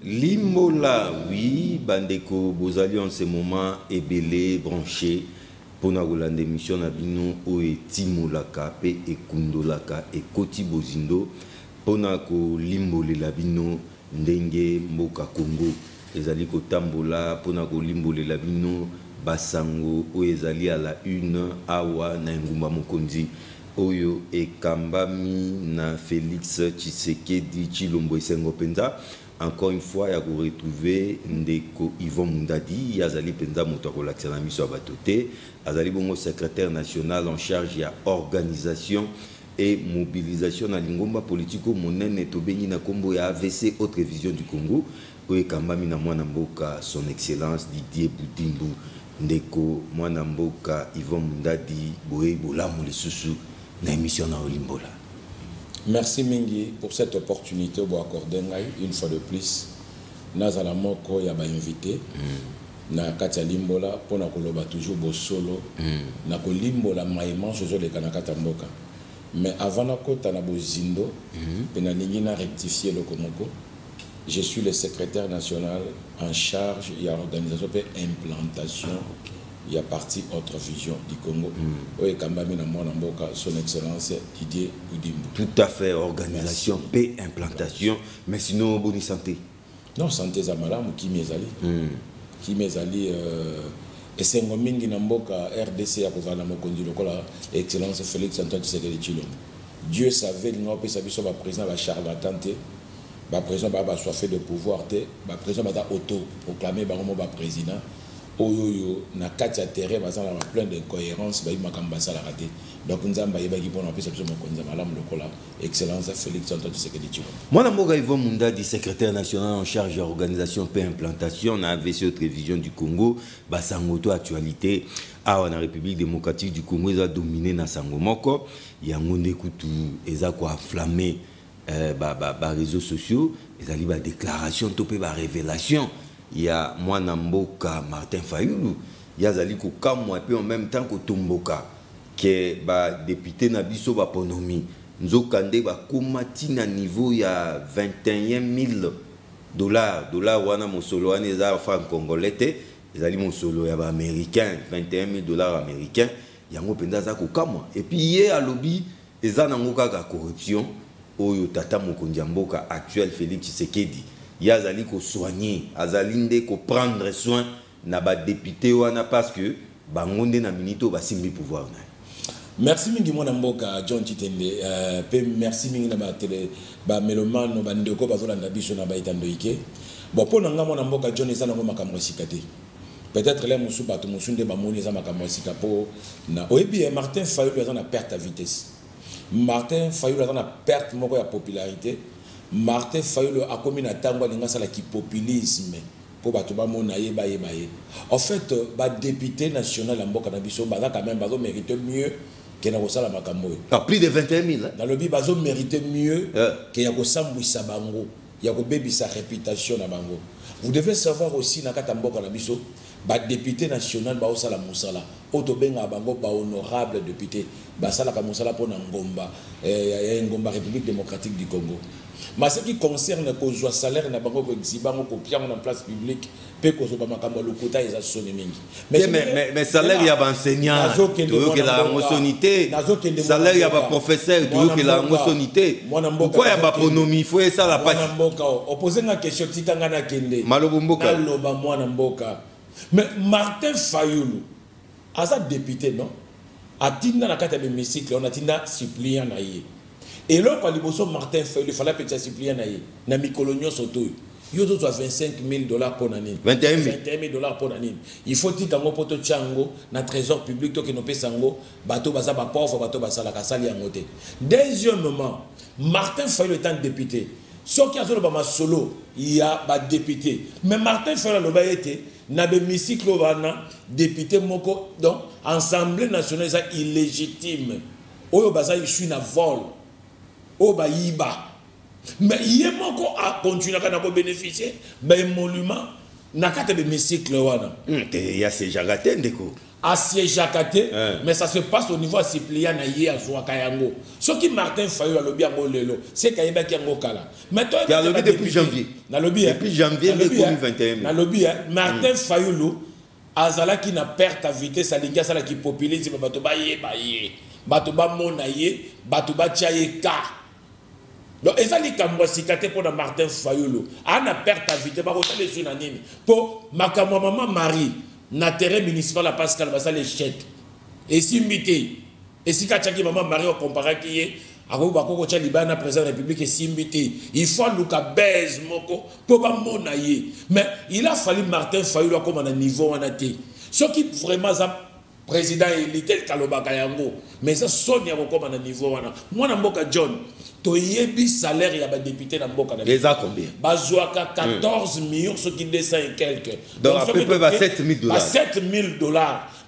Limbola, oui, Bandeko, Bozali en ce moment, Ebele, branché, pour la émission, Nabino, Oe Timolaka, Pe Ekundolaka, et Koti Bozindo, pour Limbole Labino, Ndenge, Mboka Congo, Ezali Kotambola, pour Limbole Labino, Basango, Oezali à la une, Awa, Naingumba Mokonzi, Oyo et Kambami, na Félix Tshisekedi, Chilombo et Sengopenza. Encore une fois, il y a retrouvé Ndeko Yvon Mundadi, Yazali Penza Motoko Laksanami Swabatote, Azali Bongo secrétaire national en charge de l'organisation et mobilisation dans l'ingomba politico monene Tobeni na Kombo ya AVC, autre vision du Congo, Oye Kambami na Mwanamboka, son excellence Didier Boudimbu, Ndeko Mwanamboka Yvon Mundadi, Boé Bolamu les Soussou, na émission na Olimbola. Merci Mingi pour cette opportunité pour accorder une fois de plus. Nazala moko ya ba invité na kati limbola pona koloba toujours bo solo na ko limbola maïman jojo le kanakata mboka. Mais avant na kota na bozindo pena ningi na rectifier le komoko. Je suis le secrétaire national en charge de l'organisation et implantation. Il y a parti autre vision du Congo. Oui, Kambami na Mwanamboka, son excellence Didier Boudimbu. Tout à fait, organisation, paix, implantation. Mais sinon, bonne santé. Non, santé Zamalam, qui m'ezali. Qui m'ezali. Et c'est un mingi Namboka, RDC, à Kovana Mokondi, le excellence Félix Antoine Tshisekedi Tshilombo. Dieu savait, nous avons président, le président va charlatan, le président va soifé de pouvoir, le président va auto-proclamer, le président. Oyoyo na kati ya terrain bazana na plein d'incohérences ba makamba sala raté donc nzamba yebaki pona pesa biso mokonza malamu lokola excellence Félix Antoine Tshisekedi Tshilombo. Mwana Mboka Yvon Mundadi, secrétaire national en charge de l'organisation paix implantation na AVC autre vision du Congo, basangoto actualité awa na République démocratique du Congo eza dominé na sango moko yango nde kutu eza ko enflammer ba réseaux sociaux ezali ba déclaration to pe ba révélation. Il y a Mwanamboka Martin Fayulu, il y a Zali Kokamwa et puis en même temps Kotomboka qui est député Nabiso Baponomi. Nzokande ba komati na niveau ya 21 000 dollars wana mosolo wana eza franc congolais te ezali mosolo ya ba américain 21 000 dollars américains yango penza za kokamwa et puis hier à lobby eza nango kaka corruption oyo tata mokonzi mboka actuel Félix Tshisekedi Yazali ko soigner, azalinde ko prendre soin na ba député wana parce que bangonde na minito ba simbi pouvoir na. Merci mingi mwana mboka John Chitende pe merci mingi na ba télé ba melomano ba ndeko bazolanda biso na ba itando ike. Bon pona nga mwana mboka John ezana ngo makambo sikate. Peut-être les musu bato musunde ba moni za makambo sikapo na oyebi Martin Fayulu azana perte à vitesse. Martin Fayulu azana perte moko ya popularité. Martin Fayulu a commis un tango qui populisme pour battre mon aïe baye baye. En fait, le député national en Mboka Nabiso, quand même, mérite mieux que Nakosala Makambo. Plus de 21 000. Dans le but, il mérite mieux que Yakosambou Sabango, Yakobebi sa réputation na Bango. Vous devez savoir aussi, Nakata Mboka Nabiso, le député national Baosala Moussala, Otobenga Bango, honorable député, Basala Kamoussala pour Ngomba, Ngomba République démocratique du Congo. Mais ce qui concerne le salaire, na bango ko exibango ko piango na place publique, pe ko soba makambo lokota eza soni mingi. Mais salaire ya ba enseignant, tu que la mosonité. Salaire ya ba professeur, tu que la mosonité. Pourquoi ya ba ponomi faut ça la passe. Mwana mboka opposer na question tikanga na kende. Malobo mboka. Loba mwana mboka. Mais Martin Fayulu asa député non? Atinda na kata de hémicycle, on atinda suppliant na yé. Et là, quand il Martin Fayulu, il fallait que ça supplier na micolonio soto. Il y a 25 000 dollars pour l'année. 21 000 dollars pour l'année. Il faut dire qu'on peut tchango na trésor public to que nous pesango bateau basa ba pauvre bateau basa la kasali angote. Deuxièmement, Martin Fayulu est un député. Ce qui a solo ba solo, il y a ba député. Mais Martin Fayulu lo ba été na be misiklo bana député moko donc Assemblée nationale ça illégitime. Oyo basa il suit na vol. Oba yiba. Mais il est encore à continuer à bénéficier d'un monument. Nakata de Messikle wana. Il y a ces jagaten deko. assiège à Kate, mais ça se passe au niveau cyprien naïe à Zouakayango. Ce qui Martin Fayulu a lobby à Molelo, c'est qu'il y a un Kala. Mais toi, il y a lobby depuis janvier. Depuis janvier 2021. Lobby, Martin Fayulu, Azala qui n'a perte à vitesse, à l'inga, ça qui populise, Batoba Yé, Batoba Monaye, Batoba Tchaye Ka. Donc, et ça, les Kambosikate pour Martin Fayulu, a na perte à vitesse, pour ma maman Marie. Na terrain municipal à Pascal Bassa l'échec et si mbité et si kachaki maman Marie au comparé qui est à Bako Libana président de la République et si mbité il faut Luka Bez moko pour pas monaye mais il a fallu Martin Fayulu comme à un niveau en athée ce qui vraiment président élité Kaloba Kayango mais ça sonne comme à un niveau moi na mboka John to yebi salaire ya ba député na mboka na les a combien bazouaka 14 millions ce qui descend et quelques donc à peu près 7 000 $. 7 000 $.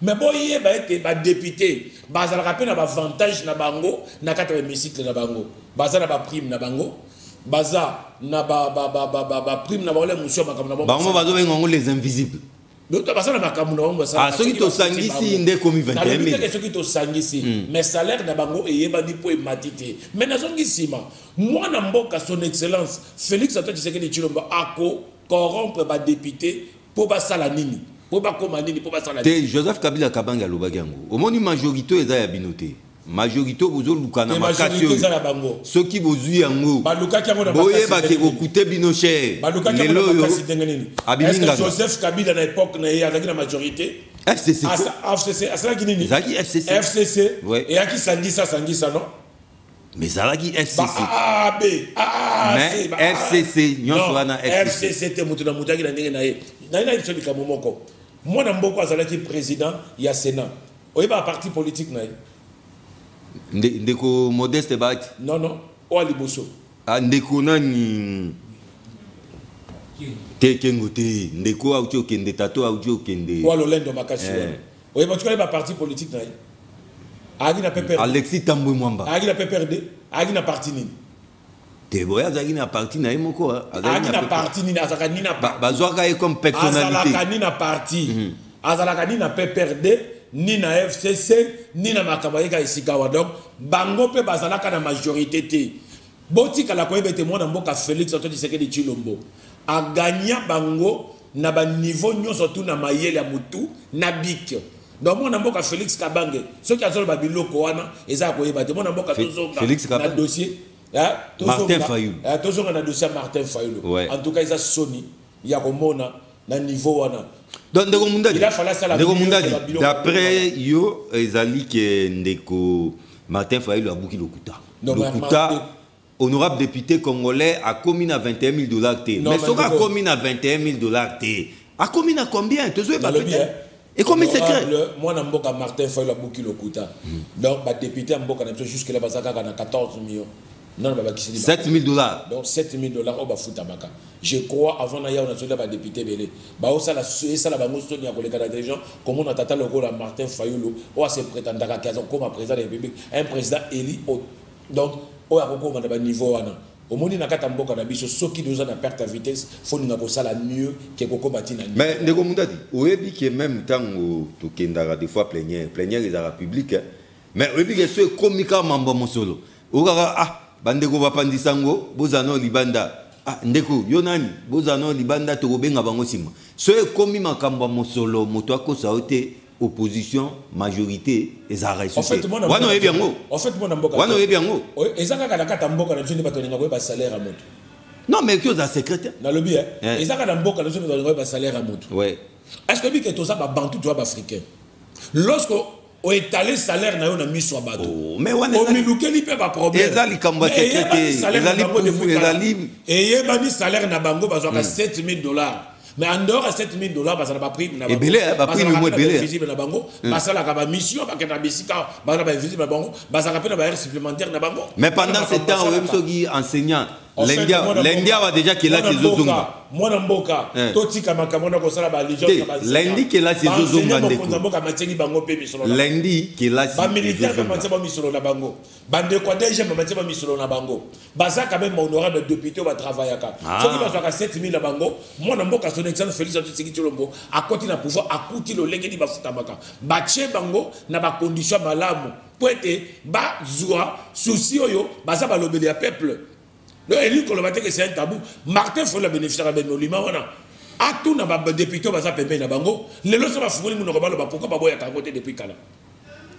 Mais bon yeba ete ba député bazala rappel na ba avantage na bango na kata ba musique na bango bazala ba prime na bango baza na ba prime na bango monsieur makamna bango bazo bengo les invisibles. Donc, tu as ah, ceux qui t'ont sangisi, ils ont commis 21 000. Ceux qui t'ont sangisi, mais salaire d'Abango et Yebani pour matité. Mais dans son gisima, moi, Namboka, son excellence, Félix Antoine Tshisekedi Tshilombo, Ako, corrompre ba député pour ba salanini, pour ba commandini, pour ba salanini. Joseph Kabila Kabanga Lobagango. Au moins, une majorité est à binoté. Majorité vous lukana makasi ceux qui vous yango boye ba ke kokuté binoché lelo est-ce que Joseph Kabila à l'époque na la majorité FCC FCC asala ki nini FCC et à qui sangisa non mais ça qui FCC mais FCC nyonso wana FCC te mutu na mutaki na ndenge na ye na biso likamo moko mwana mboko azala ki président ya Sénat oyeba parti politique na ye ndeko Modeste Bati non o liboso ndeko nani tekengo te ndeko auti okende tato auti okende o Lolendo Makasi o yeba tukale ba parti politique na ye agi na PPRD Alexis Tambwe Mwamba agi na PPRD agi na parti nini te boya azaki na parti na ye moko agi na parti nini azaka nini na bazwaka ye comme personnalité azalaka nini na parti azalaka nini na PPRD ni na FCC ni na makabayeka isikawa donc bango pe bazalaka na majorité te botika la koyebete mwana mboka Félix Antoine Tshisekedi Tshilombo a gagné bango na ba niveau nyonso tout na mayele ya mutu na bik donc mwana mboka Félix Kabange ceux qui azolo ba biloko wana eza koyebate mwana mboka tozonga na dossier Martin Fayulu tozonga na dossier Martin Fayulu en tout cas eza soni ya komona na niveau wana. Donc, d'après yo, ezali que ndeko Martin Fayulu a bouki lokuta. Lokuta, honorable député congolais, a commis à 21 000 $. Mais ce a commis à 21 000 $. A commis à combien? Et comme c'est secret. Moi, je suis Martin Fayulu a bouki lokuta. Donc, le député a jusque-là, il a 14 millions. Non, 7 000 $. Donc 7 000 $, on va foutre à je crois avant d'ailleurs on a déjà député belé. Bah ça la ça la bango Sonia pour les gens comme on a tata le rôle à Martin Fayulu ou à se prétendre comme président de la République un président élu donc au à beaucoup on a niveau wana au monde na kata mboka na biso ceux qui nous ont perte à vitesse faut nous ko sala mieux que koko batina. Mais ndeko mundadi oyebi que même temps to kendara des fois plénière les arabes publics mais oyebi que ce komika mambo mosolo okaka bandeko bapandisango bozano libanda ndeko yonani bozano libanda to benga bango sima so ekomi makambo mosolo moto akosa ote opposition majorité ezara ici wana oyebi yango en fait mon mboka wana oyebi yango ezaka kala kata mboka na biso bato ninga ko ba salaire à moto non mais que za secrétaire na lobby ezaka na mboka na biso bato ninga ko ba salaire à moto ouais est-ce que bi que to ça ba bantu tu ba africain lorsque o étalé salaire na yo na miso ya bato mais wana o milukeli pe ba problème ezali kamba secrétaire ezali poufu ezali eyebani salaire na bango bazwaka 7 000 $. Mais en dehors de 7 000 $, ça n'a pas pris. Et belé, pas pris le mot belé. Visible na bango, ça la kaba mission, parce que na bisika, ça la visible na bango, ça rappelle na supplémentaire na bango. Mais pendant ce temps, on qui enseignant, l'India va déjà qu'il a ses zozunga. mwana mboka totika makamona ko sala ba légion ka ba lundi que là c'est zozonga ndeko mboka mateli bango pe misolo lundi que là ba militaire ba mateli ba misolo na bango bande kwa DG ba mateli ba misolo na bango baza quand même honorable député ba travailler ka soki ba soka 7000 na bango mwana mboka son excellence Félix Tshisekedi Tshilombo akoti na pouvoir akuti lo lengedi ba futamaka ba tche bango na ba condition malamu poete ba zwa souci oyo baza ba lobeli ya peuple. Le élu que c'est un tabou. Martin Fayulu a bénéficié de l'olima. A tout n'a pas député baza pembe na bango. Les lois sont pas fouillés nous n'aurons pas pourquoi pas boya kangote depuis kana.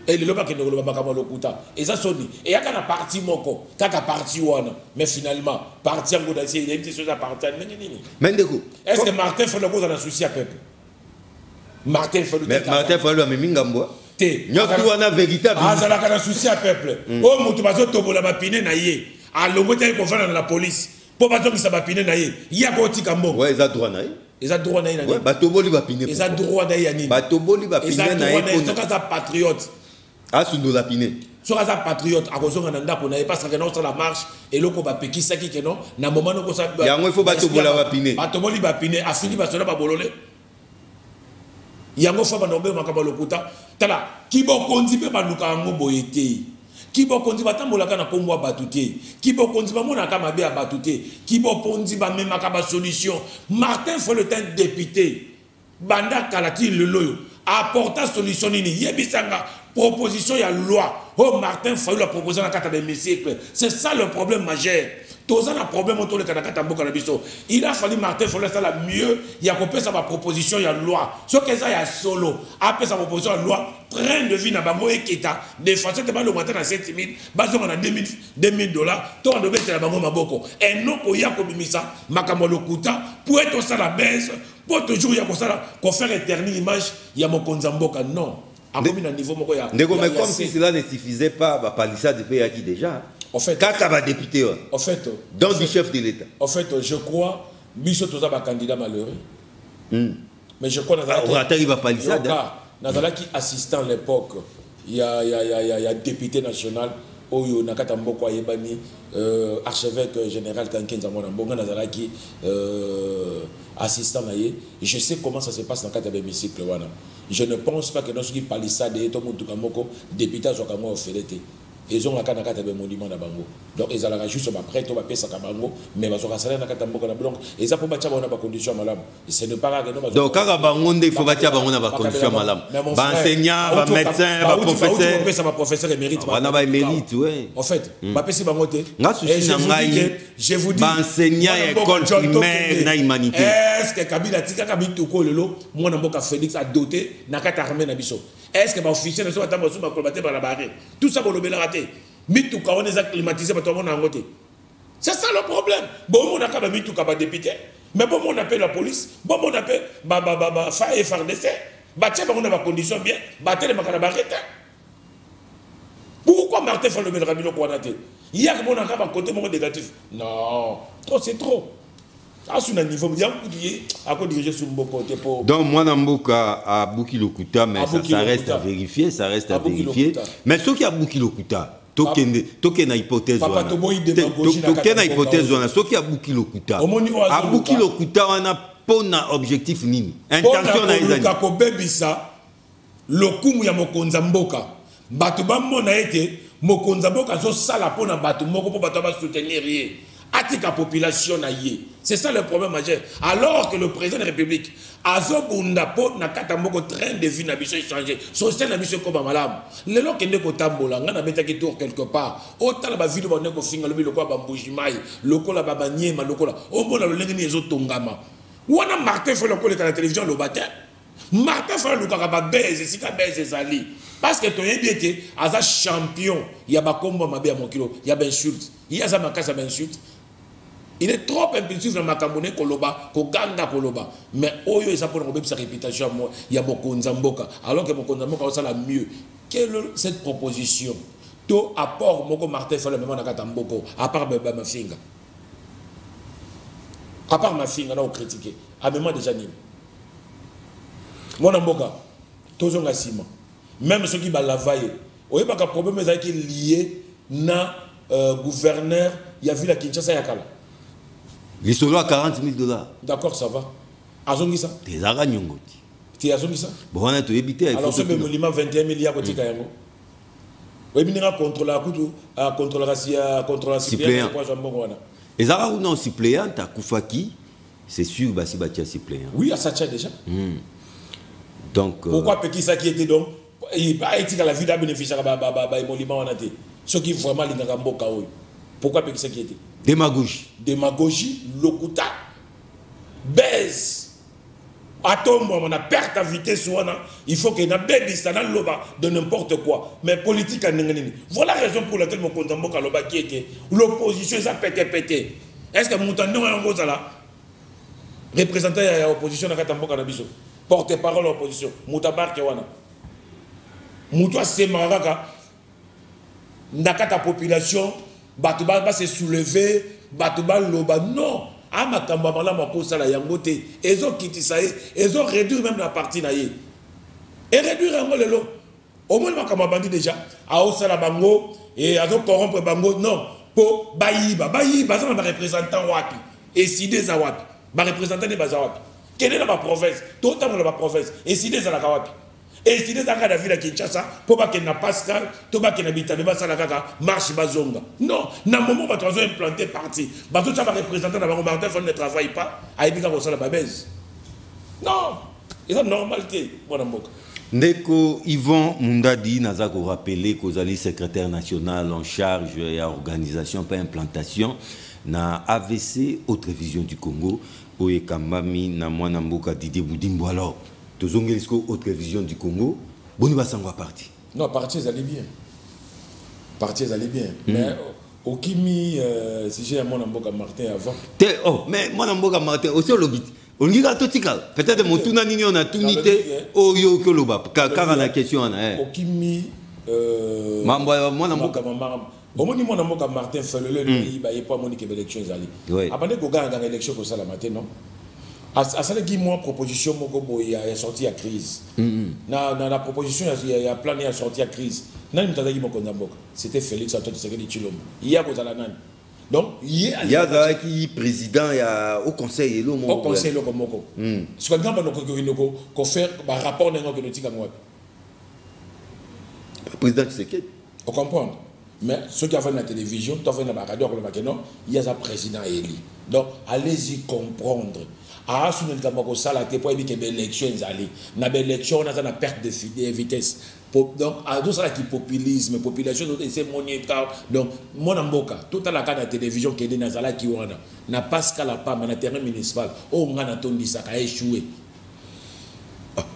Et les lois qui ne roulent pas comme le kuta. Et ça sonne. Et il y a qu'un parti moko, qu'un parti wana. Mais finalement, parti en godassier, il y a une chose à partir. Est-ce que Martin Fayulu a un souci à peuple? Martin Fayulu. Mais Martin Fayulu a mis mingambo. Nyoktu wana véritable. Ah ça a un souci à peuple. Oh mutu bazo tobola ba pine na ye. A longo tali ko fana la police po bato ki sa ba pine na ye ya ko tika mbo ouais ça droit na ye eza droit na ye na ouais bato boli ba pine eza droit na ye ya nini bato boli ba pine na ye ko so ka za patriote asundo la pine so ka za patriote akozonga na ndako na ye parce que non ça la marche et loko ba pekisa ki ke non na moment no ko sa yango il faut bato bola ba pine bato boli ba pine afini ba sola ba bolole yango fa ba nombe makaba lokuta tala ki bo konzi pe ba luka ngo boyete Kibo konzi batambola kana kombo batute Kibo konzi ba mona kama be batute Kibo konzi ba mema ka solution Martin Fayulu est un député banda kalati le loyo apporta solution nini yebisanga proposition ya loi oh Martin Fayulu a proposé na kata de hémicycle c'est ça le problème majeur toza na problème autour de kata mboka na biso il a fallu Martin Fayulu ça la mieux ya ko pesa ba proposition ya loi ce que ça ya solo a pesa proposition ya loi train de vie na bango ekita de façon que ba le matin na 7000 bazo na 2000 dollars to ndo betela bango maboko et non ko ya ko bimisa makambo lokuta pour être ça la baisse pour toujours ya ko sala ko faire éternelle image ya mokonza mboka non à combien de niveau moko ya ndeko mais comme si cela ne suffisait pas ba palissade de pays qui déjà en fait kaka ba député en fait donc du chef de l'État en fait je crois biso toza ba candidat malheureux mais je crois Nazalaki ba palissade Nazalaki assistant à l'époque il y a député national oyo nakata mboko ayebani archevêque général Kankenza Mwana Mbonga Nazalaki assistant naye je sais comment ça se passe dans kata d'hémicycle wana je ne pense pas que dans ce qui palissade et tout mutu kamoko député azoka mo ofelete ils ont la carte de monument na bango donc ils allaient juste après tout va pesa bango mais ils ont salé na kata mboka na donc ils a pour batia na ba condition malam ce n'est pas grave donc kaka bango il faut batia bango na ba condition malam ba enseignant ba médecin ba professeur pesa ba professeur émérite ba na ba émérite ouais en fait ba pesi bango te je vous dis ba enseignant école primaire na humanité est-ce que Kabila tika kabitu ko lelo mwana mboka Félix a doté na kata armée na biso est-ce que ba officier ne sont pas sur ba kolbaté ba la barre tout ça bon le raté mituka on est climatisé ba to mona ngote c'est ça le problème bon on a ka mituka ba député mais bon on appelle la police bon on appelle ba FARDC ba tia ba on a ba condition bien ba tele makala ba rete pourquoi Martin Fayulu le rabino ko naté il y a que on a ka ba côté mon négatif non trop c'est trop à ce niveau bien à quoi diriger sur mon côté pour donc moi Namboka à Bouki Lokuta mais ça reste à vérifier mais ce qui a Bouki Lokuta toke na hypothèse wana toke na hypothèse wana ce qui a Bouki Lokuta à Bouki Lokuta on a pona objectif nini intention na ezali ko bebisa lokumu ya mokonza mboka bato ba mona ete mokonza mboka zo sala pona bato moko po bato ba soutenir ye atika population na ye c'est ça le problème majeur alors que le président de la République azobunda po na kata moko train de vie na biso changer social na biso ko ba malamu lelo kende ko tambola nga na beta ki tour quelque part otala ba video ba ndeko finga lobi lokwa ba mbujimai lokola ba banyema lokola o mona lo lengi ezo tongama wana Martin Fayulu ko le la télévision lo bata Martin Fayulu ka ba beze sika beze zali parce que to yebi ete aza champion ya ba kombo mabe ya mokilo ya ba insulte ya za makasa ba insulte. Il est trop impulsif dans ma camonnée koloba, koganga koloba. Mais oyo et ça pour nous sa réputation moi, il y a Mokonza Mboka. Alors que Mokonza Mboka ça la mieux. Quelle est cette proposition? To apport moko Martin Fayulu même na kata mboko à part ma finga. À part ma finga là on critiquer. À même déjà ni. Mon Mboka tozonga sima. Même ceux qui ba la vaille. Oye pas que problème est lié na gouverneur, il y a vu la Kinshasa yakala. Les solos à 40 000 $. D'accord, ça va. Azongi ça. Des aranyongoti. Tu as azongi ça. Bon, on a tout évité. Alors, ce monument 21 milliards de Tikayango. Oui, mais il contre la couteau, contre la suppléant. Et ça, ou non, suppléant, à Koufaki, c'est sûr, bah, si tu as suppléant. Oui, à Sacha déjà. Donc. Pourquoi Pekisa qui était donc. Il va être la vie d'un bénéficiaire de monument en athée. Ce qui vraiment les Nagamboka. Pourquoi Pekisa qui était. Démagogie. Démagogie, lokuta, baise. Attends, on a perte à vitesse, il faut qu'il y ait un bébé de n'importe quoi. Mais politique, voilà la raison pour laquelle mon condamné à qui était l'opposition, ça pété. Est-ce que mon tendon est en gros là? Représentant de l'opposition, porte-parole de l'opposition, Moutabar Kewana. Moutoua Semaraka, Nakata population, Batouba va se soulever, Batouba Loba, non. Ah, ma kambamala ma cause la yangote. Ils ont quitté ça, ils ont réduit même la partie naïe. Et réduire un le lot. Au moins, ma kambabandi déjà, à Osala Bango, et à corrompre Bango, non. Pour Baïba, ça va représentant Wapi. Et si des Awapi, ma représentant des Bazawapi. Quelle est ma province? Totalement la province. Et si des Alakawapi. Et si des Akada Villa Kinshasa, pour pas qu'il n'a Pascal, pour pas qu'il n'habite pas Salakaka, marche Bazonga. Non, dans le moment où tu as implanté parti, tu as représenté dans le Martin ne travaille pas, à Ebika Bossala Babez. Non, c'est une normalité, mon amour. Ndeko Yvon Mundadi n'a pas rappelé qu'aux alliés secrétaire national en charge et à organisation par implantation na AVC Autre Vision du Congo, Oyekamami na Mwanamboka Didier Boudimbo alors. Autre Vision du Congo, bon, va s'en partir. Non, partir, ça allait bien. Partir, ça allait bien. Mais, au Kimi, si j'ai un mon amboka Martin avant. Oh, mais mon amboka Martin, aussi au lobby. On dit à tout peut-être mon touna nini on a tout nité. Oh, yo, que le bas. Car on a question. Au Kimi, mon amboka. Au moins, mon amboka Martin fait le il n'y a pas mon élection. Après, il y a une élection pour ça la matin, non? À ça, il y a une proposition qui est sortie à crise. Dans la proposition, il y a un plan qui est sorti à crise. C'était Félix Antoine Tshisekedi Tshilombo. Il y a un nan. Donc, il y a un président au conseil. Au conseil, ce qu'on a fait un rapport de président Tshisekedi. Vous comprenez? Mais ceux qui ont fait la télévision, qui ont fait la radio, il y a un président élu. Donc, allez-y comprendre. Ah, si nous avons ça, la pour éviter que l'élection est allée. Dans l'élection, on a une perte de vitesse. Donc, à tout ça qui populisme, population, c'est mon état. Donc, mon amboka, tout à la cas de la télévision qui est dans la qui n'a pas ce qu'à la part, dans le terrain municipal, on a entendu ça, a échoué.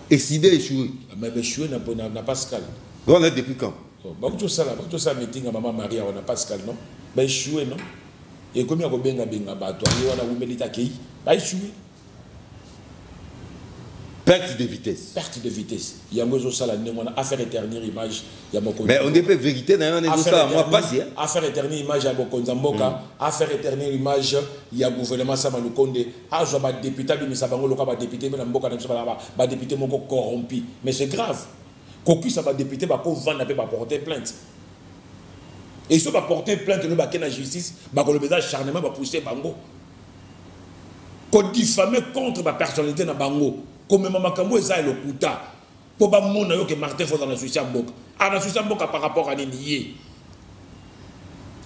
Et si il a échoué? Mais échoué n'a pas ce qu'à. On est depuis quand? Tout ça, meeting à Maman Maria, on n'a pas ce qu'à, non? Mais échoué, non? Et comme il y a un bateau, on a un militaire qui a échoué. Perte de vitesse. Perte de vitesse. Il y a un affaire éternelle image. Mais on n'est pas vérité, on est ça, moi pas si. Affaire éternelle image, il y a Bokonzamboka. Affaire éternelle image, il y a gouvernement Samalukonde. Ah, je vais député, mais ça va être député, mais Mboka va député corrompu. Mais c'est grave. Cocu, ça va député, va porter plainte. Et si on va porter plainte, nous va la justice, va le acharnement, va pousser Bango. Qu'on diffame contre ma personnalité dans Bango. Comme Maman Kambo est le Kouta, pour que Martin faut dans la Suisse Mboka. Ah, la Suisse Mboka par rapport à Ninié.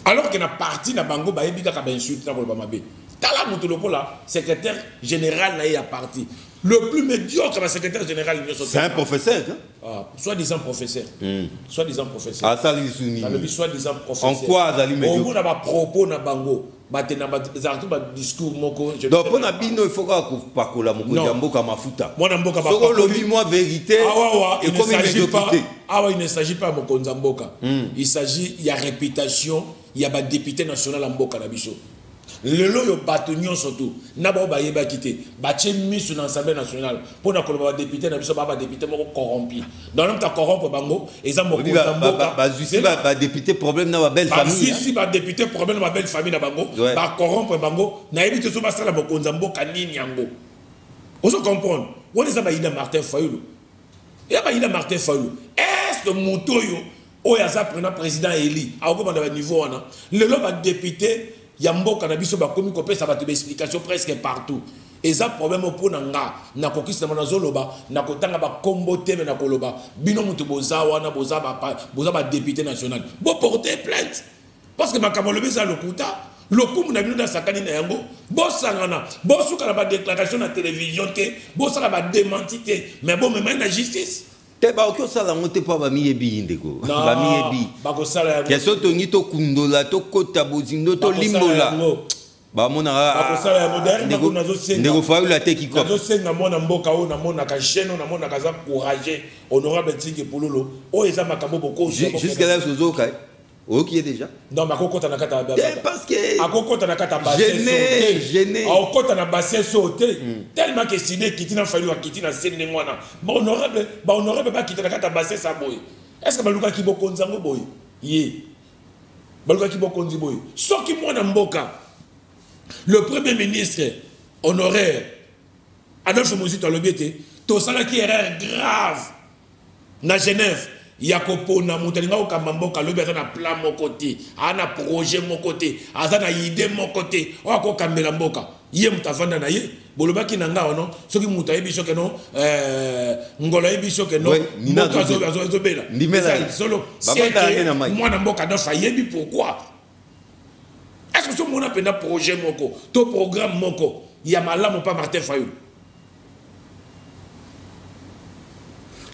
Alors qu'il y a parti dans Bango, il y a un insulte dans le Bamabé. Tala Moutolopo, là, secrétaire général, là, il a parti. Le plus médiocre, le secrétaire général, c'est un professeur, hein? Ah, soi-disant professeur. Soi-disant professeur. Ah, ça, il est soi-disant professeur. En quoi, Zali médiocre? Au bout, on a propos dans Bango. Discours donc pour il faut pas que la Mboka mafuta moi vérité et comme il ne s'agit pas de Mboka, il s'agit il y a réputation, il y a député national en Mboka na biso le lot yo batonyon surtout na ba ba yeba quitter ba mis sur l'Assemblée nationale pour na ko député na biso ba député moko corrompu donc même ta corrompre bango exemple ba député problème na ba belle famille si ba député problème na ba belle famille na bango ba corrompre bango na yebi te so ba sala bokonza mboka nini yango oso comprendre woni ça ba ida Martin Fayulu ya ba ida Martin Fayulu est-ce que motoyo oya za président élu a au niveau wana le lot ba député Yamboka na biso ba komi kopesa ba explication presque partout. Et ça problème pour nanga na kokisi na zoloba na kotanga ba kombo teme na koloba bino mutu bozawa na boza député national. Bo porter plainte parce que makamolo beza lokuta lokumu na bino na sakani na yango bo sangana bo suka na ba déclaration na télévision te bo sala ba démenti te mais bon même na justice te ba okyo sala ngote pa ba miyebi ndeko ba miyebi ba ko sala yango keso to ngito kundola to kota bozindo to limbola ba mona ba ko sala yango derrière na zo senga ndeko fa la te ki ko zo senga mona mboka o na mona ka chaîne na mona ka za courageux honorable Tiki Pololo o eza makambo boko jusqu'à là sozoka qui est déjà non mais akokota na kata parce que akokota na kata gêné akokota na bassin sauté tellement que sidé kitina falu akiti na sene ngwana ba honorable ba kitina kata bassin sa boy est-ce que baluka ki bokonza ngo boy ye baluka ki bokonzi boy soki mwana mboka le premier ministre honoraire Adolphe Mozito Alobiete to sala ki erreur grave na Genève Yakopo na mutalinga okamamboka lobi aza na plan mon côté, ana projet mon côté, aza na idée mon côté, oko kamela mboka. Ye mutavanda na ye, bolobaki na nga ono, soki mutaye biso ke no ngola biso ke no, mboka zo bela. Ndimela solo mwana mboka na fayebi pourquoi? Est-ce que ce mon appena projet moko, to programme moko, ya malamu pa Martin Fayou?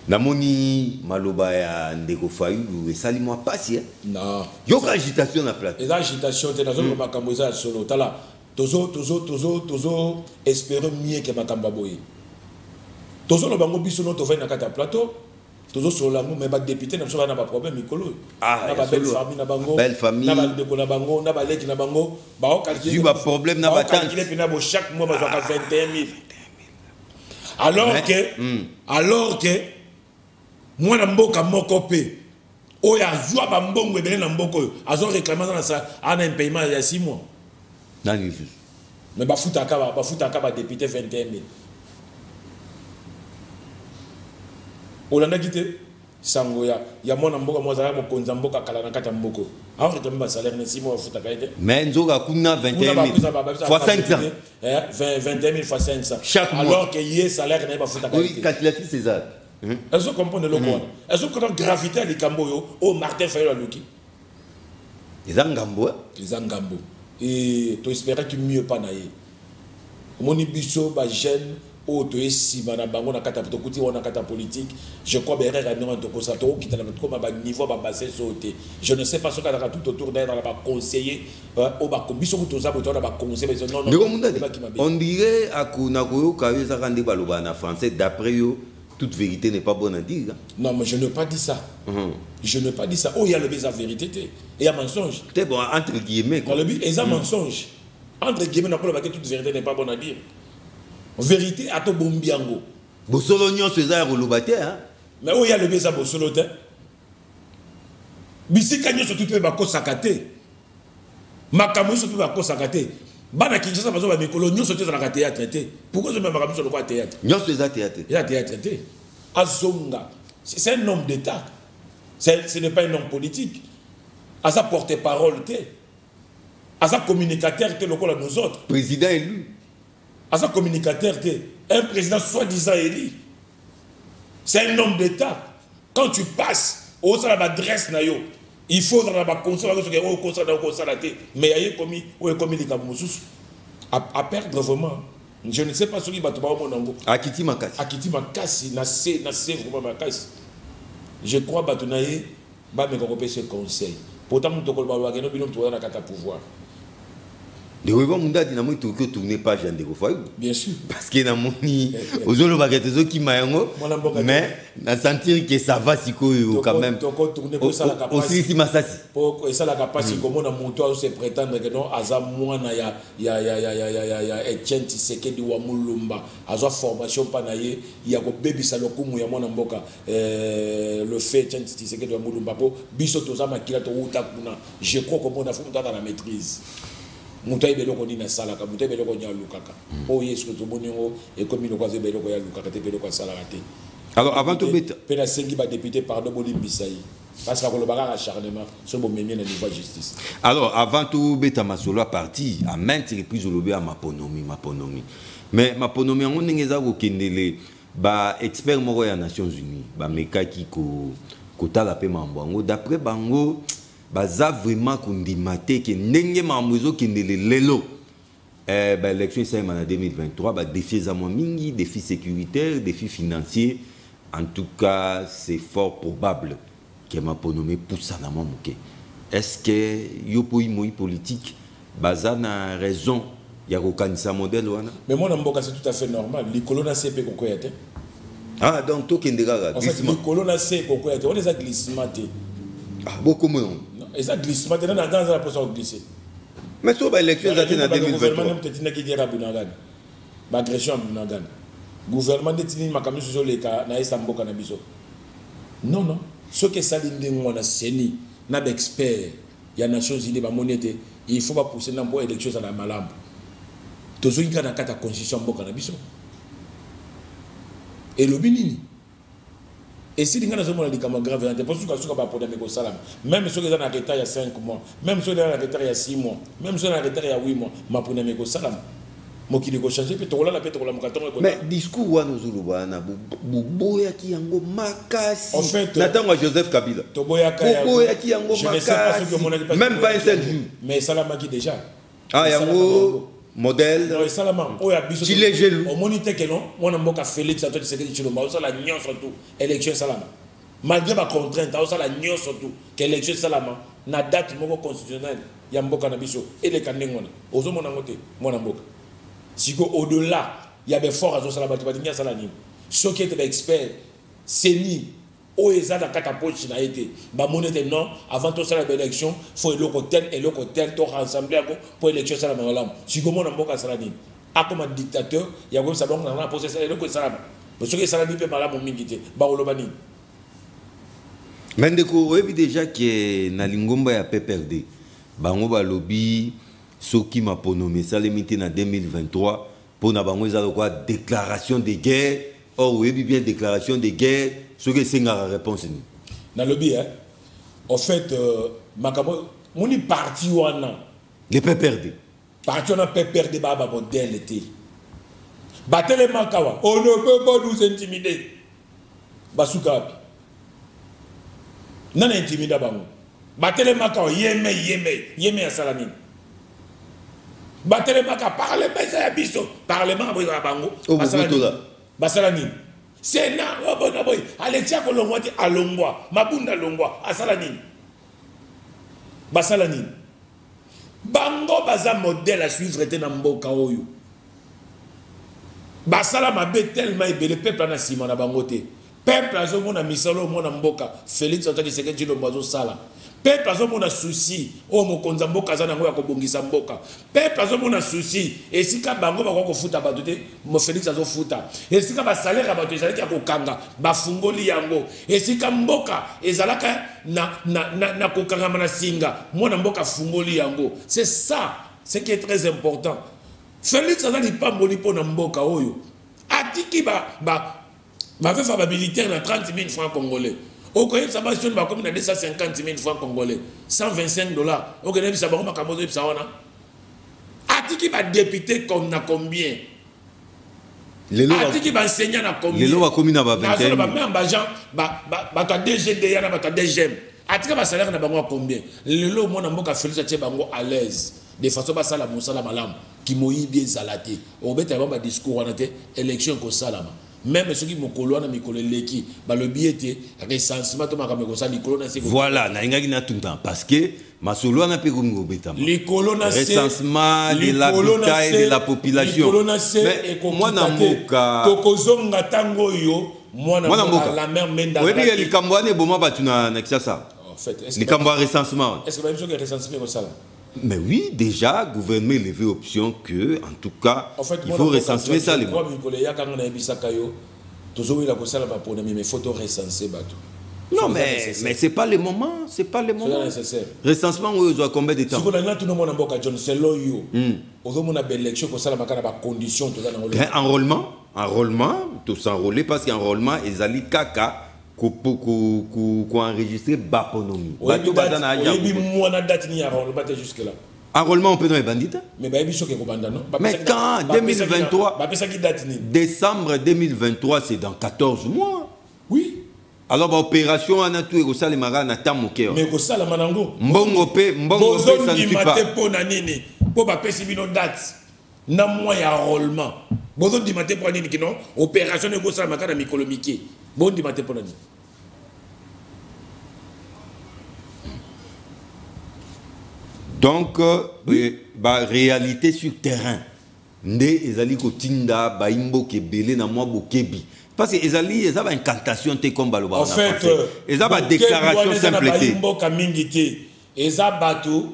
Namoni maloba ya ndeko Fayulu esali moi pasi non yo agitation na plate les agitations te nazo makambo za solo tala tozo espérer mieux que makamba boy tozo lo bango biso no to vai na kata plateau tozo solo ngo mais ba député na so na ba problème mikolo na ba belle famille na bango na ba ndeko na bango na ba leki na bango ba o calculer ba problème na ba tante na bo chaque mois ba 21 000 alors que mwana mboka moko pe oya zwa ba mbongo ebele na mboko oyo azo réclamer na ça ana un paiement ya 6 mois nani mais bafuta ka député 21 000 olanda kite sango ya mwana mboka mozala mokonza mboka kala na kata mboko a réclamer ba salaire na 6 mois bafuta ka ite mais nzoka kuna 21 000 fois 500 21 000 fois 500 chaque mois alors que yé salaire na bafuta ka ite calculatrice c'est ça. Elles ont compris le quoi. Elles ont compris gravité à l'Ikamboyo au Martin Fayou à Luki. Les Angambo. Les Angambo. Et tu espérais que mieux pas naïe. Moni biso ba jeune au to esi bana bango na kata to kuti wana kata politique. Je crois bien que nous to kosa to qui t'a comme ba niveau ba bassin sauté. Je ne sais pas ce qu'on a tout autour d'elle dans la conseiller au ba biso to za boto na ba conseiller non on dirait akuna koyo kaweza kande baloba na français d'après yo. Toute vérité n'est pas bonne à dire. Non, mais je n'ai pas dit ça. Je n'ai pas dit ça. Oh, il y a le baiser vérité. Et il y a mensonge. C'est bon, entre guillemets. Il y a mensonge. Entre guillemets, toute vérité n'est pas bonne à dire. Vérité, à ton bombiango. Bossolognon, c'est ça, relobate, hein? Mais où il y a le baiser bossolote? Bisi kanyo surtout peut bako sakate. Makamu surtout bako sakate. Bana Kinshasa bazo ba mikolo nyo sote za théâtre traité. Pourquoi je me marabu sur le quoi théâtre? Nyo c'est ça théâtre. Il y a théâtre traité. Azonga. C'est un homme d'État. Ce n'est pas un homme politique. À sa porte-parole, à sa communicateur, le à nous autres. Président élu. À sa communicateur, un président soi-disant élu. C'est un homme d'État. Quand tu passes au sein de l'adresse, il faut dans la conseil, mais il y a commis les camoussous à perdre vraiment. Je ne sais pas ce qui va te faire mon ango. Akiti Makasi. Akiti Makasi, na vraiment Makasi. Je crois que tu vas me ce conseil. Pourtant, tu as un pouvoir. De revoir mon dad, il faut tourner page de Fayou. Bien sûr. Parce qu'il y a mon aux autres baguettes qui m'aiment, mais na sentir que ça va si quand même. Aussi si Massassi. Pour ça la capacité comme on a monté à se prétendre que non aza mwana ya Etienne Tshisekedi wa Mulumba aza formation pa na ye ya ko bebisa lokumu ya mwana mboka le fait Etienne Tshisekedi wa Mulumba po biso toza makila to uta kuna je crois que mon affaire dans la maîtrise. Mutaï beloko ni na sala ka mutaï beloko nya lukaka o yesu to boningo et comme il ko beloko ya lukaka te beloko sala raté. Alors avant de mettre pena sengi ba député pardon boli bisaï parce que le bagage acharnement sur le même niveau de justice. Alors, avant tout, Beta Masolo a parti, à maintes reprises, au à Maponomi. Mais Maponomi, on n'est pas au ba expert moko ya Nations Unies, ba mekaki ko tala pe mambo. D'après bango, baza vraiment kondimate ke ndenge mamwezo kendele lelo. Ba élection ça en 2023, ba défis za mingi, défis sécuritaires, défis financiers. En tout cas, c'est fort probable que Maponomi pousse na mamuke. Est-ce que yopo imoyi politique baza na raison ya kokanisa modèle wana? Mais moi namboka c'est tout à fait normal. Les colonnes CP kokoyate. Ah donc to kendega glissement. En fait, les colonnes CP kokoyate, on les a glissement. Ah beaucoup moins. Non, ils a glissement dans la position glisser. Mais sur l'élection ça en 2023. Gouvernement peut-être qui dira Bunagan. Ba agression à Bunagan. Gouvernement de tini makamu sur les cas na Istanbul na biso. Non non, ce que ça dit ngona seni na d'expert, il y a Nations Unies ba monete, il faut pas pousser dans pour élection ça na malambo. Tozo inga na kata constitution mboka na biso. Et le binini. Et si les gens ont dit que c'est grave, c'est pour ça que pas pour des salam. Même ceux qui sont en retard il y a 5 mois, même ceux qui sont en retard il y a 6 mois, même ceux qui sont en retard il y a 8 mois, ma pour des salam. Moi qui dégo changer peut la peut la mukaton. Mais discours wa nozuluba na boya ki yango makasi. En fait, natangwa Joseph Kabila. Boya ki yango makasi. Même pas un seul jour. Mais salama qui déjà. Ah yango modèle. Non, salama oya biso. Tu les gelou. Au monité que non, moi na mboka Félix Antoine Tshisekedi Tshilombo, ça la nion surtout élection salama. Malgré ma contrainte, ça la nion surtout que élection salama na date moko constitutionnelle ya mboka na biso et les kandengona. Ozo mona ngote, mona mboka. Si au-delà, il y a des forts à Zosalabati, il y a Salani. Ceux qui étaient experts, c'est ni au Eza dans Katapoche n'a été. Bah, mon était non, avant tout ça, l'élection, il faut le côté, tout rassembler pour l'élection Salamalam. Si comment on a beaucoup à Salani. Ah, comme un dictateur, il y a comme ça, on a posé ça, et le côté Salam. Mais ceux qui Salani peut parler à mon mingité, bah, on le bani. Mais déjà que Nalingomba y a pas perdu. Bah, on va lobby. Ce qui m'a pronommé ça limité en 2023 pour n'a déclaration de guerre. Oh oui bien déclaration de guerre. Ce que c'est la réponse. Dans le lobby, hein. En fait, mon parti wana. Les pas perdus. Parti on a pas perdu baba modèle était. Batele makawa. On ne peut pas nous intimider. Basuka. Non intimider bango. Batele makawa yeme à Salamine. Batele maka parle pas ça biso parlement à bango basalani c'est na boy Alexia Kolongwa ti alongwa mabunda longwa asalani basalani bango baza modèle à suivre était na mboka oyo basala mabe tellement ebele peuple na sima na bango te peuple azo mona misalo mona mboka Félix Antoine Tshisekedi Tshilombo azo sala peuple azo mona souci o mokonza mboka za nango ya kobongisa mboka peuple azo mona souci esika bango ba ko futa bato te mo Félix azo futa esika ba salaire bato ezalaki ya kokanga bafungoli yango esika mboka ezalaka na kokanga na singa mona mboka fungoli yango c'est ça ce qui est très important. Félix azali pas mboni pona mboka oyo atiki ma fait militaire na 30 000 francs congolais. Au Koyeb Sabation va comme 250 000 francs congolais, 125 $. Au Koyeb Sabation va comme atiki va député comme na combien? Atiki va enseignant na combien? Les lois communes va 21 000. Même bagent ba DGD ya na ba DGM. Atiki va salaire na bango combien? Les lois mon mboka Félix atie bango à l'aise. De façon ba sala musala malam qui moyi bien zalaté. Au beta ba discours on était élection ko salama. Même ceux qui me collent à Mikolo Leki, le billet était recensement de Makamekosa, Nicolo n'a pas. Voilà, n'a tout le temps. Parce que ma solo n'a pas comme Gobetama. Recensement de l'habitat et de la population. Mais moi, n'a pas. Tokozonga tango yo, moi, n'a pas la même menda. Oui, mais les Cambouane, bon, moi, tu n'as pas ça. En fait, les Cambouane recensement. Est-ce que même chose que recensement comme ça? Mais oui, déjà, le gouvernement a levé option que, en tout cas, en fait, il faut recenser ça. Les non, mais ce n'est pas le moment. Ce n'est pas le moment. Recensement, on doit combien de temps? Enrôlement, tout s'enrôler parce qu'enrôlement, ils allaient caca enregistré Baponomi. Enrôlement, on peut dans les bandits. Mais quand 2023, décembre 2023, c'est dans 14 mois. Oui. Alors, l'opération, on a tout et ça, les marins, on a tant mon cœur. Mais ça, la manango. Mbongo, ça ne suit pas. Pour pas payer une date. Na mois ya enrôlement. Bozo di maté pour nini kino opération de gosa makana mikolomike. Bon di maté pour nini. Donc réalité sur terrain. Ndé ezali ko tinda ba imbo ke belé na moi bokebi. Parce que ezali ezaba incantation te comme baloba. En fait, ezaba déclaration simple te. Imbo ka mingité. Ezabatu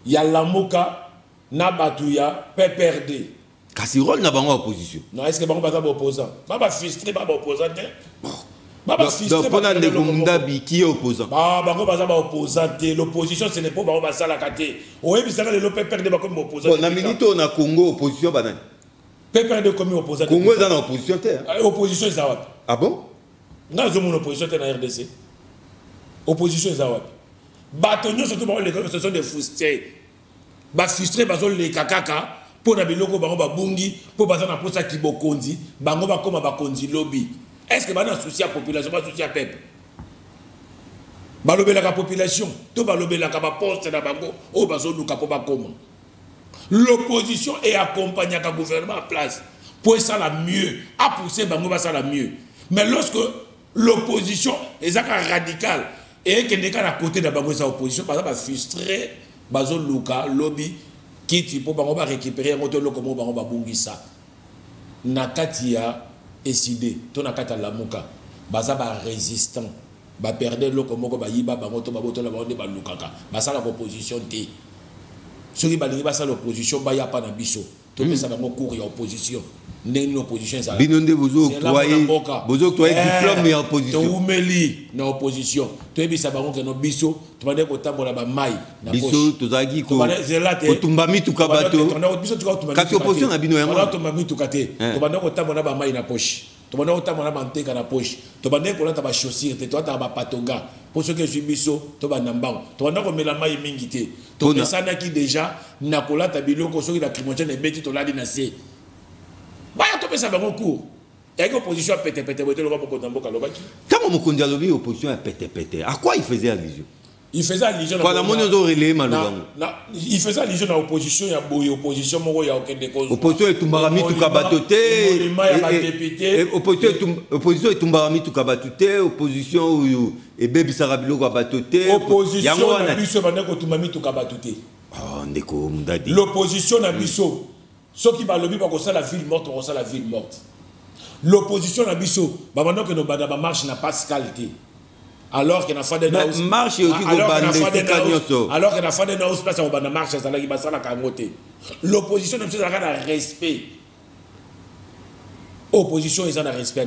ya lamuka na batu ya PPRD. Kasi rôle na bango opposition. Non, est-ce que bango ba opposant? Baba frustré baba opposant. Donc pour na de Mundabi qui est opposant. Bango ba opposant. L'opposition ce n'est pas bango ba sala kate. Oye bisaka le PPRD ba comme opposant. Bon na minito na Congo opposition banani. PPRD comme opposant. Congo est en opposition te. Opposition est à. Ah bon? Nga zo mon opposition te na RDC. Opposition est à. Batonyo surtout bango les ce sont des frustrés. Ba frustré bazo le kakaka. Pour na biloko bango ba bungi pour baza na posa kibokonzi bango ba koma ba konzi lobby. Est-ce que bana souci à population pas souci à peuple? Ba lobela ka population to ba lobela ka ba poste na bango o bazo luka po ba koma. L'opposition est accompagnée à gouvernement en place pour ça la mieux à pousser bango ba ça la mieux. Mais lorsque l'opposition est radicale et que n'est qu'à la côté de bango sa opposition par exemple frustré bazo luka lobby qui tu peux récupérer un moteur comme on va bungisa nakati ya décidé to nakata la muka baza ba résistant ba perdre loko moko ba yiba ba moto ba botola ba onde ba lukaka basa la opposition té ceux qui ba lingi basa l'opposition ba ya pa na biso to pesa bango cours ya opposition ndeni opposition ça binonde bozo toyer diplôme ya opposition to umeli na opposition to ebisa bango ke no biso to bande ko tambola ba mai na biso tozaki ko tumba mituka bato kasi opposition na bino yango to tumba mituka te to bande ko tambola ba mai na poche to bande ko tambola ba nteka na poche to bande ko lata ba chaussure te to ata ba patonga pour ceux que je biso to ba nambango to bande ko mela mai mingi te to pesana ki déjà na kolata biloko soki la crimogène ebeti to ladi na se baya to pesa bango cours. Il y a une opposition à pété. Quand mon conduit à l'objet, opposition à pété. À quoi il faisait allusion? Il faisait allusion à l'opposition. Il faisait allusion à l'opposition. Il y a une opposition. Il y a aucun décause. Opposition est Tumbarami Tukabatoté. Opposition est Tumbarami Tukabatoté. Opposition est Bébi Sarabilo Kabatoté. Opposition est Tumbarami Tukabatoté. L'opposition est Bisso. Ceux qui va lobby pour que la ville morte, on la ville morte. L'opposition à Bisso, maintenant que nos marche n'a pas qualité. Alors qu'il n'a pas de marche alors qu'il n'a pas de place à la marche, ça la camoté. L'opposition n'a pas de respect. Opposition est en respect.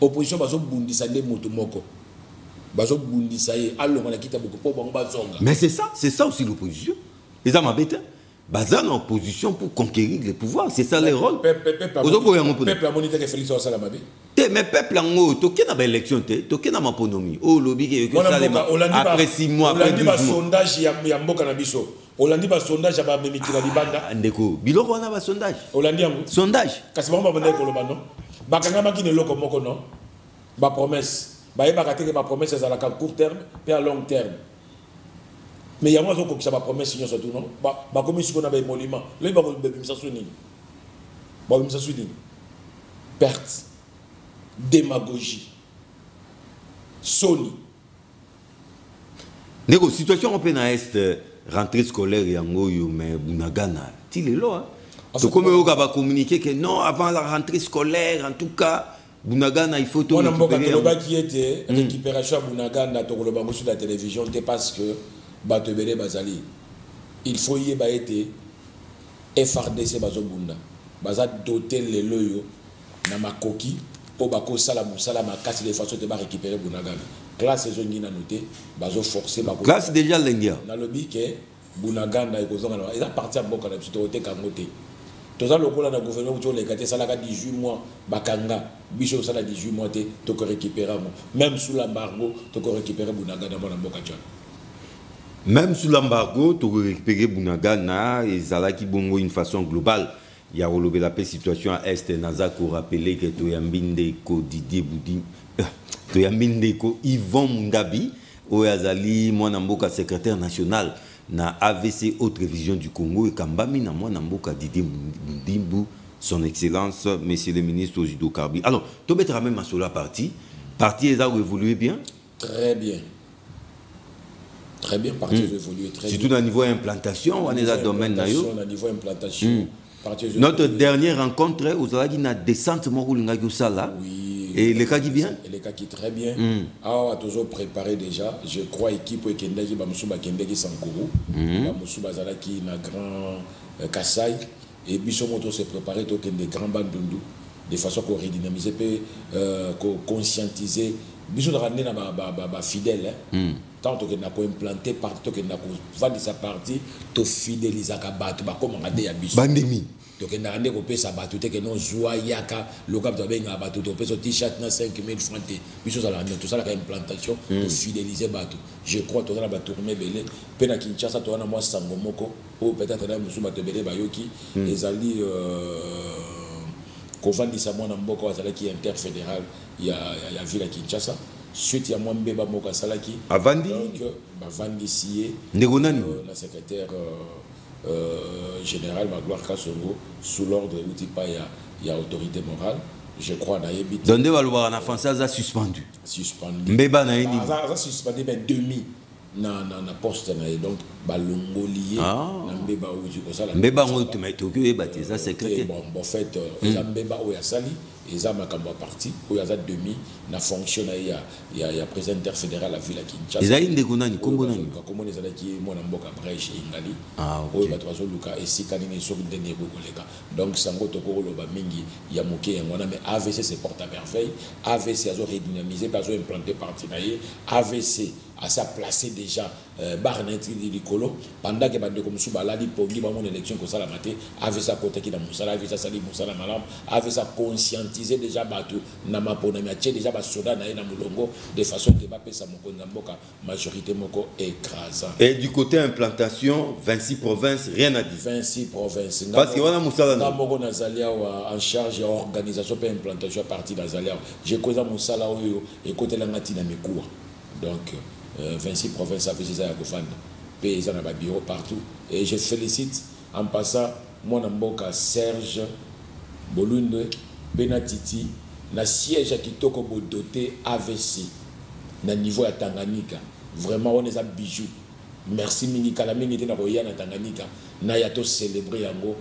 Opposition bazo bundisa de motomoko. Bazo bundisa ye allo mala kita beaucoup pour bango bazonga. Mais c'est ça aussi l'opposition. Les hommes m'embêtent. Bazar en opposition pour conquérir le pouvoir, c'est ça le rôle. Peuple a monité que Félix Ossala Mabé. Mais peuple en haut, tu as une élection, tu as une autonomie. Oh, lobby, après 6 mois, après 12 mois. Sondage, il y a un cannabis. Hollandi ba sondage ba memiki na libanda. Ndeko, biloko wana ba sondage. Hollandi yango. Sondage. Kasi ba mbona ko loba non. Ba kanga maki ne loko moko non. Ba promesse. Ba yeba kateke ba promesse za la court terme et à long terme. Mais il y a moi qui ça va promesse signer surtout non ba comme si on avait monument là il va ça souligner ba ça souligner perte démagogie Sony nego situation européenne est rentrée scolaire yango yo mais bunagana ti lelo hein donc comme on va communiquer que non avant la rentrée scolaire en tout cas bunagana il faut tout récupérer on a qui était récupération bunagana to lo bango sur la télévision parce que Batebele Bazali. Il faut y être FRDC Bazobunda. Baza doter les loyaux na makoki pour bako salamu salama kasi de façon de récupérer Bunagana. Classe saison ni na noté bazo forcer bako. Classe déjà l'india. Na lobby que Bunagana et kozonga il a parti à boka na psitoté kangote. Toza lokola na gouvernement to les gâté ça la 18 mois bakanga biso ça la 18 mois te to récupérer même sous l'embargo to récupérer Bunaga dans mboka tchana. Même sous l'embargo to récupérer Bunaga na ezalaki bongo une façon globale. Il y a relové la situation à Est Naza ko rappeler que to yambinde ko Didier Boudi to yambinde ko Yvon Mundabi o yazali mwana mboka secrétaire national na AVC Haute Révision du Congo et Kambami na mwana mboka Didier Boudimbu, son excellence monsieur le ministre Ozido Karbi. Alors to mettra même sur la partie les a évolué bien. Très bien, partie évolué très bien. Surtout au niveau implantation on est à domaine na yo au niveau implantation. Notre dernière rencontre aux Alagi na descente Morulinga Sala. Oui. Et les cas qui bien? Les cas qui très bien. Ah, toujours préparé déjà. Je crois équipe qui Kendaki Bamusuba Kendaki Sankuru. Bamusuba Zalaki na grand Kassai. Et Bissomoto s'est préparé tout des grands bandundu. De façon qu'on redynamiser, qu'on conscientiser. Bisous de ramener na fidèle. Tant que n'a pas implanté partout que n'a pas vendu sa partie, to fidéliser à battre, comme on a dit à Bisous. Bandemi. Donc on a rendu au pays sa battu, que non joyaka, le cap de bien battu, to pays t-shirt na 5000 francs. Bisous à la tout ça la implantation, to fidéliser battu. Je crois que tu as la tournée belé. Pena Kinshasa, tu as moi Sangomoko, ou peut-être là Moussou Batebele Bayoki, les alliés. Qu'on vendit sa moine en Boko qui est interfédéral, il y a ville à Kinshasa. Suite il y a Mwambeba Moka Salaki. A Vandi. Donc, Vandi Sié. Negonani. La secrétaire générale Magloire Kassongo, sous l'ordre où il y a autorité morale. Je crois dans Yébit. Donc, on va la française a suspendu. Suspendu. Mbeba na yeni. Ça suspendu ben demi. Na poste na donc balongo lié na mbeba uji ko sala mbeba ngo tumetoki e batiza secrétaire bon fait eza mbeba o ya sali eza makambo parti o ya za demi na fonction ya président interfédéral la ville à Kinshasa eza inde konani kombo nani comme on ezala ki mona mboka brèche ingali o ba tozo luka esika nini so ndeni ko koleka donc sango to ko loba mingi ya moké ya ngona mais AVC se porte à merveille AVC azo redynamiser azo implanter parti na AVC à sa placé déjà Barnet Licolo pendant que bande comme sous baladi pongi ba mon élection ko sala maté avait sa côté qui dans Moussala avait sa sali Moussala malam avait sa conscientiser déjà batu na mapona mi atie déjà ba soda na na mulongo de façon que ba pesa mokonza mboka majorité moko écrasant. Et du côté implantation 26 provinces rien à dire. 26 provinces parce que voilà Moussala na moko na zalia en charge organisation pe implantation à partir de zalia je koza Moussala oyo et côté la ngati na mikuwa donc 26 provinces à Fésisa à Gofanda. Paysans à bureau partout. Et je félicite en passant mon amboka Serge Bolunde, Benatiti, na siège à Kitoko doté AVC, na niveau à Tanganyika. Vraiment, on est à bijou. Merci Mingi Kalamini de la Roya na Tanganyika. Na yato célébrer yango.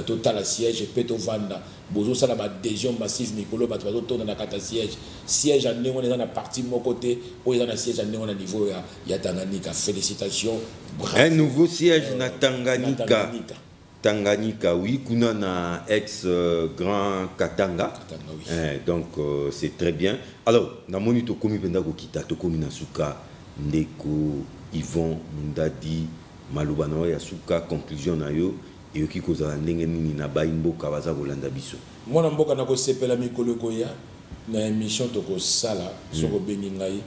Total siège et peto vanda bozo sala ba adhésion massive mikolo ba tozo tona na kata siège en on est dans la partie mon côté ou est dans la siège en on a niveau ya Tanganyika. Félicitations, bravo. Un nouveau siège na Tanganyika. Tanganyika oui kuna na ex grand Katanga oui. Donc c'est très bien. Alors na monito komi penda ko kita to komi na suka ndeko Yvon Mundadi malubano ya suka conclusion na yo et qui cause la ndenge nini na baimbo kabaza kolanda biso mwana mboka na ko sepela mikolo koya na émission to ko sala soko bengi ngai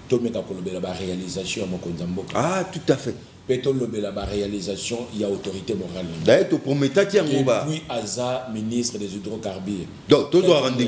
to meka ko lobela ba réalisation ya mokonza mboka tout à fait peto lobela ba réalisation ya autorité morale d'ailleurs to prometa ti ngoba puis aza ministre des hydrocarbures donc to doit rendre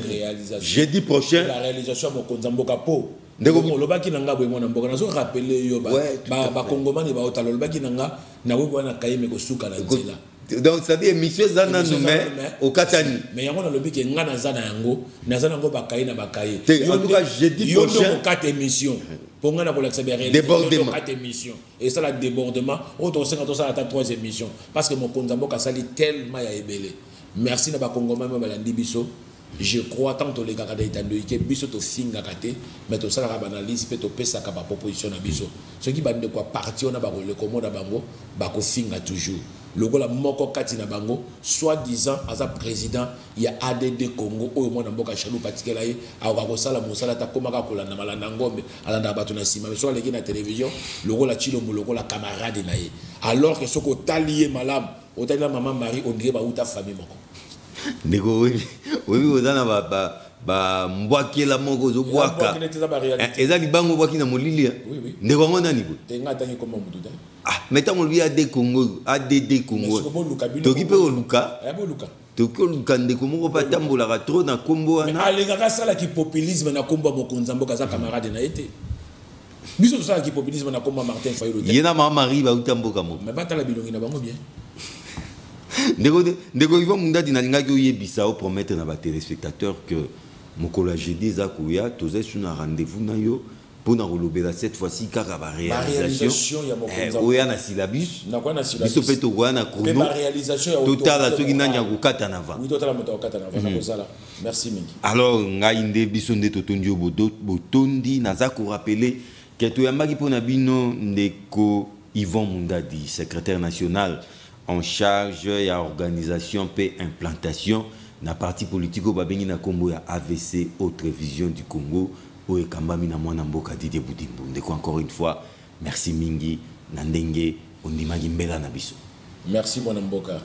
jeudi prochain la réalisation ya mokonza mboka po ndeko lobaki nanga boye mwana mboka nazo rappeler yo ba kongomani ba otalo lobaki nanga na we wana kayeme ko suka na nzela. Donc ça dit émission zana mais au Katani mais yango na lobiki nga na zana yango bakayi na bakayi en tout cas jeudi prochain 4 émissions pour nga na ko laksa débordement 4 émissions et ça la débordement auto 50 ça la 3 émissions parce que mon konza mboka sali tellement ya ebele merci na ba kongomani ba landi biso. Je crois tant que les gars qui biso to finga kate mais to sala ba analyse pe to pesa ka ba proposition na biso ce qui bande quoi parti on a ba le commande bango ba ko finga toujours lokola moko kati na bango soi-disant as président il y a ADD Congo o mo na mboka chalou patikela ye aka ko sala mosala ta komaka kolanda malanda ngombe alanda bato na sima mais so leki na télévision lokola chilo lokola camarade na ye alors que soko talié malam otali maman Marie on dirait ba uta famille moko ndeko oui ozana ba mbwakela moko zo bwaka eza libango bwaki na molili ndeko ngo nani ko tenga tangi koma mududa meta molbi AD Congo ADD Congo toki pe oluka toki oluka ndeko moko pa tambolaka trop na kombo wana alingaka sala ki populisme na kombo mokonza mboka za camarade na été biso sala ki populisme na kombo Martin Fayulu yena mama Marie ba utamboka moko mais batala bilongi na bango bien ndeko Yvan Mundadi nalingaki oyebisa o promettre na ba téléspectateurs que mokolo jeudi eza koya tozai sur un rendez-vous na yo pour na kolobela cette fois-ci kaka ba réalisation ya mokonza oya na syllabus na kwa na syllabus biso pe to kwa na chrono ba réalisation ya total soki nani ya kokata na va oui total moto kokata na va na kozala merci mingi alors ngai nde biso nde totondi yo botondi naza ko rappeler que to yambaki pona bino ndeko Yvan Mundadi secrétaire national en charge ya organisation et implantation na parti politique au babengi na kombo ya AVC Autre Vision du Congo o ekambami na mwana mboka Didier Budimbu ndeko encore une fois merci mingi na ndenge ondimaki mbela na biso merci mwana mboka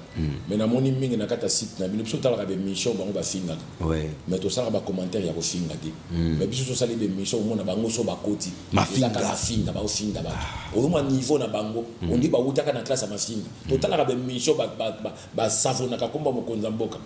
mais na moni mingi na kata site na bino biso tala ka be mission bango ba finga ouais mais to sala ba commentaire ya ko finga te mais biso to sala be mission mona bango so ba koti mafinga ba finga ba o mo niveau na bango on dit ba utaka na classe mafinga to tala ka be mission ba savona ka komba mokonza mboka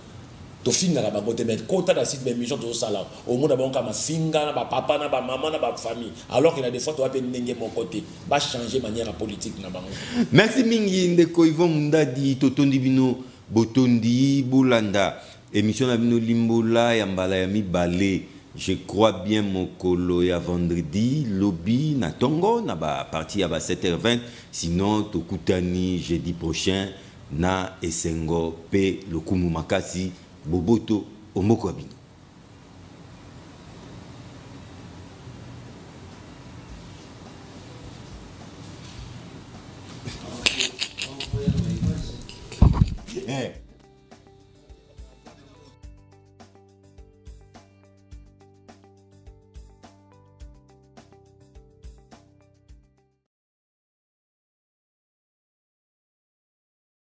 to finga la bango te mais kota da site be mission to sala o mo na bango ka mafinga na ba papa na ba maman na ba famille alors qu'il a des fois to appelle ndenge mon côté ba changer manière politique na bango merci mingi ndeko Yvan Mundadi totondi bino botondi bolanda émission na bino limbola ya mbala ya mibale je crois bien mokolo ya vendredi lobby na tongo na ba partie ya ba 7h20 sinon tokutani jeudi prochain na esengo pe lokumu makasi boboto omoko abino